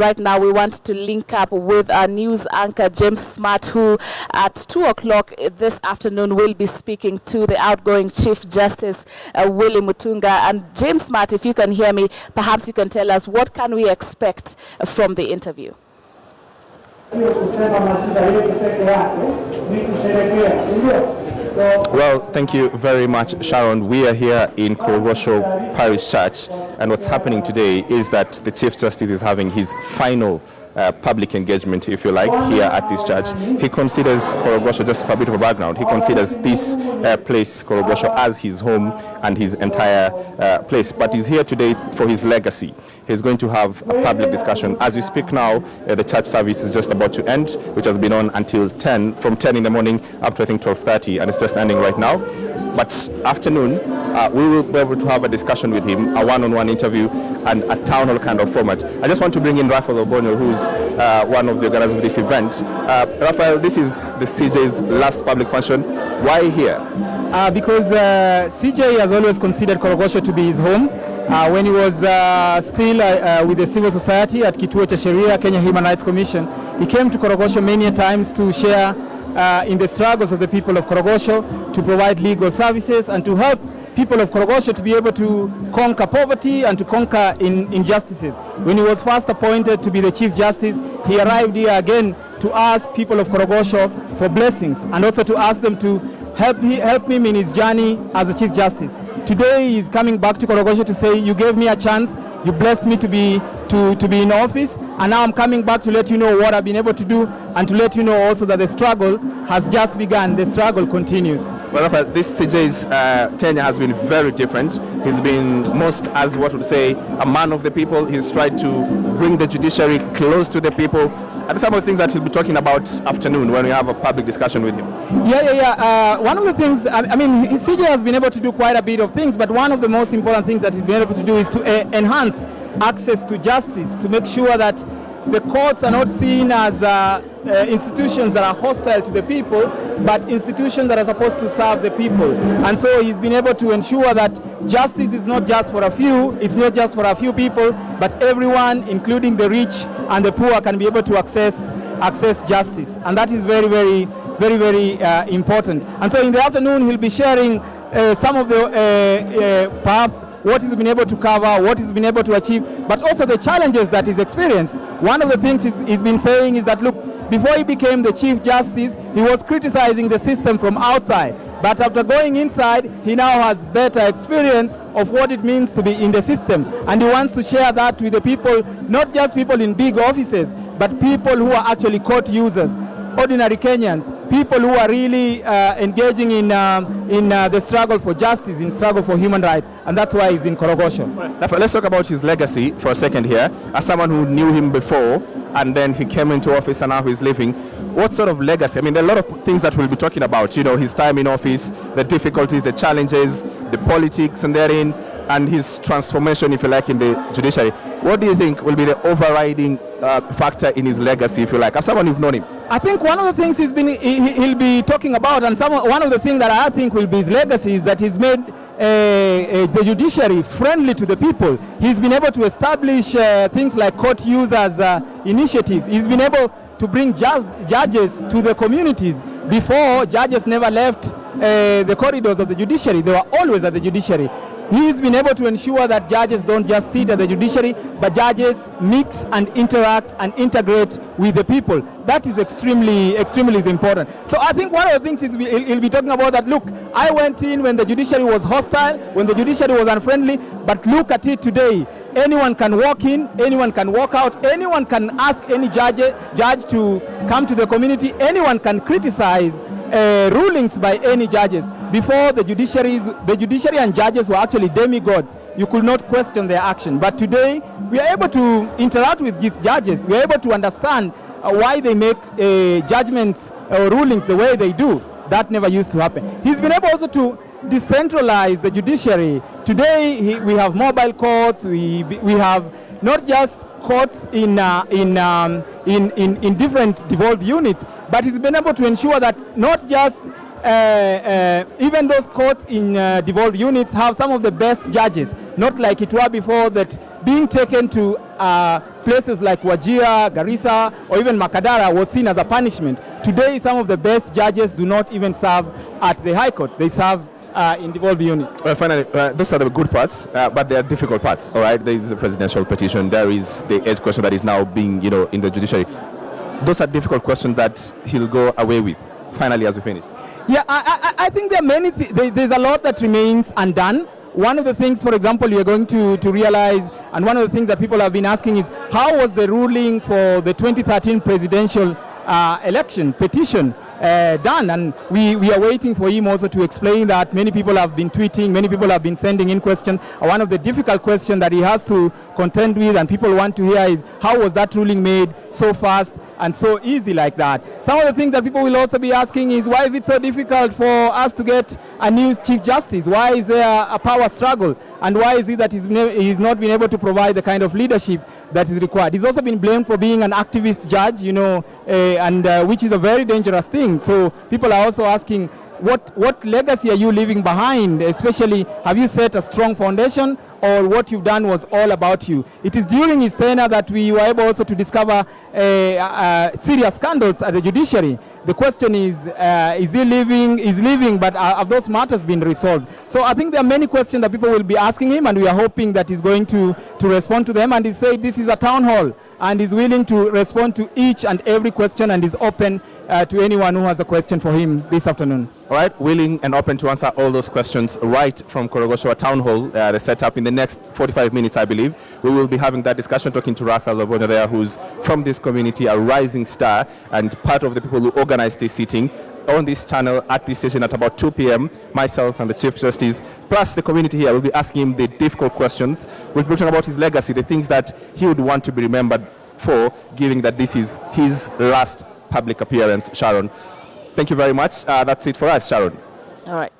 right now we want to link up with our news anchor, James Smart, who at 2 o'clock this afternoon will be speaking to the outgoing Chief Justice Willy Mutunga. And James Smart, if you can hear me, perhaps you can tell us what can we expect from the interview. Well, thank you very much, Sharon. We are here in Korogocho Parish Church, and what's happening today is that the Chief Justice is having his final public engagement, if you like, here at this church. He considers Korogocho, just for a bit of a background, he considers this place, Korogocho, as his home and his entire place. But he's here today for his legacy. He's going to have a public discussion. As we speak now, the church service is just about to end, which has been on until 10, from 10 in the morning up to I think 12:30, and it's just ending right now. But afternoon, we will be able to have a discussion with him, a one-on-one interview, and a town hall kind of format. I just want to bring in Raphael Obonyo, who's one of the organizers of this event. Raphael, this is the CJ's last public function. Why here? Because CJ has always considered Korogocho to be his home. When he was still with the civil society at Kituo cha Sheria, Kenya Human Rights Commission, he came to Korogocho many times to share in the struggles of the people of Korogocho, to provide legal services and to help people of Korogocho to be able to conquer poverty and to conquer injustices. When he was first appointed to be the Chief Justice, he arrived here again to ask people of Korogocho for blessings and also to ask them to help him in his journey as a Chief Justice. Today he is coming back to Korogocho to say, you gave me a chance, you blessed me to be in office, and now I'm coming back to let you know what I've been able to do and to let you know also that the struggle has just begun. The struggle continues. Well, Raphael, this CJ's tenure has been very different. He's been most, as what would say, a man of the people. He's tried to bring the judiciary close to the people. And some of the things that he'll be talking about afternoon when we have a public discussion with him. One of the things, I mean, CJ has been able to do quite a bit of things, but one of the most important things that he's been able to do is to enhance access to justice, to make sure that the courts are not seen as institutions that are hostile to the people, but institutions that are supposed to serve the people. And so he's been able to ensure that justice is not just for a few, it's not just for a few people, but everyone, including the rich and the poor, can be able to access justice. And that is very, very, very, very important. And so in the afternoon, he'll be sharing some of the perhaps what he's been able to cover, what he's been able to achieve, but also the challenges that he's experienced. One of the things he's been saying is that, look, before he became the Chief Justice, he was criticizing the system from outside. But after going inside, he now has better experience of what it means to be in the system. And he wants to share that with the people, not just people in big offices, but people who are actually court users, ordinary Kenyans, people who are really engaging in the struggle for justice, in struggle for human rights, and that's why he's in Korogocho. Let's talk about his legacy for a second here. As someone who knew him before, and then he came into office and now he's leaving, what sort of legacy? I mean, there are a lot of things that we'll be talking about, you know, his time in office, the difficulties, the challenges, the politics and therein, and his transformation, if you like, in the judiciary. What do you think will be the overriding factor in his legacy, if you like, as someone who've known him? I think one of the things he'll be talking about, and one of the things that I think will be his legacy, is that he's made the judiciary friendly to the people. He's been able to establish things like court users initiatives. He's been able to bring judges to the communities. Before, judges never left the corridors of the judiciary. They were always at the judiciary. He's been able to ensure that judges don't just sit at the judiciary, but judges mix and interact and integrate with the people. That is extremely, extremely important. So I think one of the things he'll be talking about that, look, I went in when the judiciary was hostile, when the judiciary was unfriendly, but look at it today. Anyone can walk in, anyone can walk out, anyone can ask any judge to come to the community, anyone can criticize rulings by any judges. Before, the judiciary and judges were actually demigods. You could not question their action. But today, we are able to interact with these judges. We are able to understand why they make judgments or rulings the way they do. That never used to happen. He's been able also to decentralize the judiciary. Today, we have mobile courts. We have not just courts in different devolved units, but he's been able to ensure that not just even those courts in devolved units have some of the best judges, not like it were before that being taken to places like Wajir, Garissa, or even Makadara was seen as a punishment. Today, some of the best judges do not even serve at the High Court. They serve in devolved unit. Well, finally, those are the good parts, but they are difficult parts. All right, there is the presidential petition. There is the age question that is now being, in the judiciary. Those are difficult questions that he'll go away with. Finally, as we finish. Yeah, I think there are many. There's a lot that remains undone. One of the things, for example, you're going to realize, and one of the things that people have been asking is, how was the ruling for the 2013 presidential election petition done? And we are waiting for him also to explain that. Many people have been tweeting, many people have been sending in questions. One of the difficult questions that he has to contend with and people want to hear is, how was that ruling made so fast and so easy like that? Some of the things that people will also be asking is, why is it so difficult for us to get a new Chief Justice? Why is there a power struggle? And why is it that he's not been able to provide the kind of leadership that is required? He's also been blamed for being an activist judge, and which is a very dangerous thing. So people are also asking, what legacy are you leaving behind? Especially, have you set a strong foundation, or what you've done was all about you? It is during his tenure that we were able also to discover serious scandals at the judiciary. The question is he leaving? Is leaving, but have those matters been resolved? So I think there are many questions that people will be asking him, and we are hoping that he's going to respond to them. And he said this is a town hall, and is willing to respond to each and every question, and is open to anyone who has a question for him this afternoon. All right, willing and open to answer all those questions right from Korogocho town hall. They set up in the next 45 minutes, I believe. We will be having that discussion, talking to Raphael Lobono there, who's from this community, a rising star, and part of the people who organized this sitting on this channel at this station at about 2 p.m. Myself and the Chief Justice, plus the community here, will be asking him the difficult questions. We'll be talking about his legacy, the things that he would want to be remembered for, given that this is his last public appearance. Sharon, thank you very much. That's it for us, Sharon. All right.